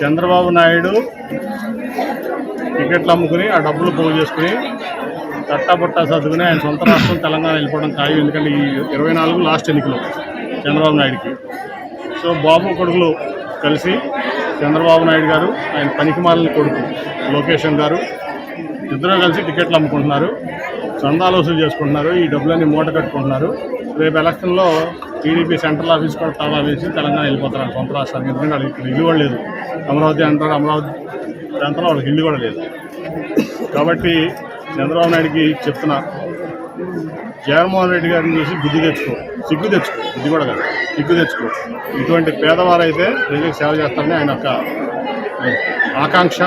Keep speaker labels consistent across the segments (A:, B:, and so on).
A: చంద్రబాబు నాయుడు టికెట్లు అమ్ముకుని ఆ డబ్బులు పోగు చేసుకుని తట్టాబుట్టా సర్దుకుని ఆయన సొంత రాష్ట్రం తెలంగాణ వెళ్ళిపోవడం ఖాయం. ఎందుకంటే ఈ 24 లాస్ట్ ఎన్నికలు చంద్రబాబు నాయుడికి. సో బాబు కొడుకులు కలిసి చంద్రబాబు నాయుడు గారు, ఆయన పనికిమాలిన కొడుకు లోకేషన్ గారు ఇద్దరు కలిసి టికెట్లు అమ్ముకుంటున్నారు, చందాలు వసూలు చేసుకుంటున్నారు, ఈ డబ్బులన్నీ మూట కట్టుకుంటున్నారు. రేపు ఎలక్షన్లో టీడీపీ సెంట్రల్ ఆఫీస్ కూడా తాళా వేసి తెలంగాణ వెళ్ళిపోతారు సొంత రాష్ట్రానికి. ఎందుకంటే వాళ్ళకి ఇక్కడ ఇల్లు కూడా లేదు. అమరావతి అంటారు, అమరావతి ప్రాంతంలో వాళ్ళకి ఇల్లు కూడా లేదు. కాబట్టి చంద్రబాబు నాయుడికి చెప్తున్నా, జగన్మోహన్ రెడ్డి గారిని చూసి బుద్ధి తెచ్చుకో, సిగ్గు తెచ్చుకో, ఇది కూడా కాదు, సిగ్గు తెచ్చుకో. ఇటువంటి పేదవారైతే ప్రజలకు సేవ చేస్తారని ఆయన యొక్క ఆకాంక్ష,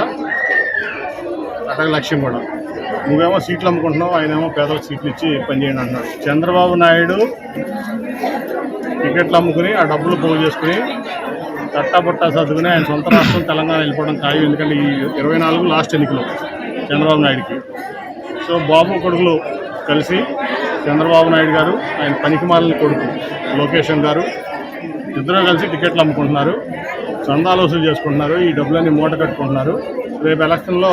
A: అటక లక్ష్యం కూడా. నువ్వేమో సీట్లు అమ్ముకుంటున్నావు, ఆయనేమో పేదలకు సీట్లు ఇచ్చి పనిచేయండి అంటున్నాడు. చంద్రబాబు నాయుడు టికెట్లు అమ్ముకుని ఆ డబ్బులు పోగు చేసుకుని తట్టాబుట్టా సర్దుకుని ఆయన సొంత రాష్ట్రం తెలంగాణ వెళ్ళిపోవడం ఖాయం. ఎందుకంటే ఈ 24 లాస్ట్ ఎన్నికలు చంద్రబాబు నాయుడికి. సో బాబు కొడుకులు కలిసి చంద్రబాబు నాయుడు గారు, ఆయన పనికిమాలిన కొడుకు లోకేషన్ గారు ఇద్దరు కలిసి టికెట్లు అమ్ముకుంటున్నారు, చందాలు వసూలు చేసుకుంటున్నారు, ఈ డబ్బులన్నీ మూట కట్టుకుంటున్నారు. రేపు ఎలక్షన్లో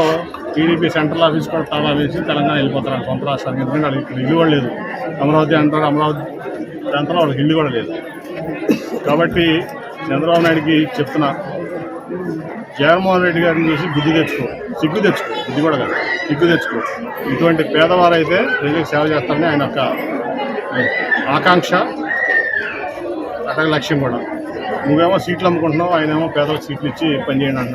A: టీడీపీ సెంట్రల్ ఆఫీస్ కూడా తాళా వేసి తెలంగాణ వెళ్ళిపోతారు సొంత రాష్ట్రానికి. ఎందుకంటే వాళ్ళకి ఇక్కడ ఇల్లు కూడా లేదు. అమరావతి అంటారు, అమరావతి ప్రాంతంలో వాళ్ళకి ఇల్లు కూడా లేదు. కాబట్టి చంద్రబాబు నాయుడికి చెప్తున్నా, జగన్మోహన్ రెడ్డి గారిని చూసి బుద్ధి తెచ్చుకో, సిగ్గు తెచ్చుకో, ఇది కూడా కాదు, సిగ్గు తెచ్చుకో. ఇటువంటి పేదవారైతే ప్రజలకు సేవ చేస్తారని ఆయన యొక్క ఆకాంక్ష, అటక లక్ష్యం కూడా. నువ్వేమో సీట్లు అమ్ముకుంటున్నావు, ఆయనేమో పేదలకు సీట్లు ఇచ్చి పనిచేయండి అంటున్నాడు.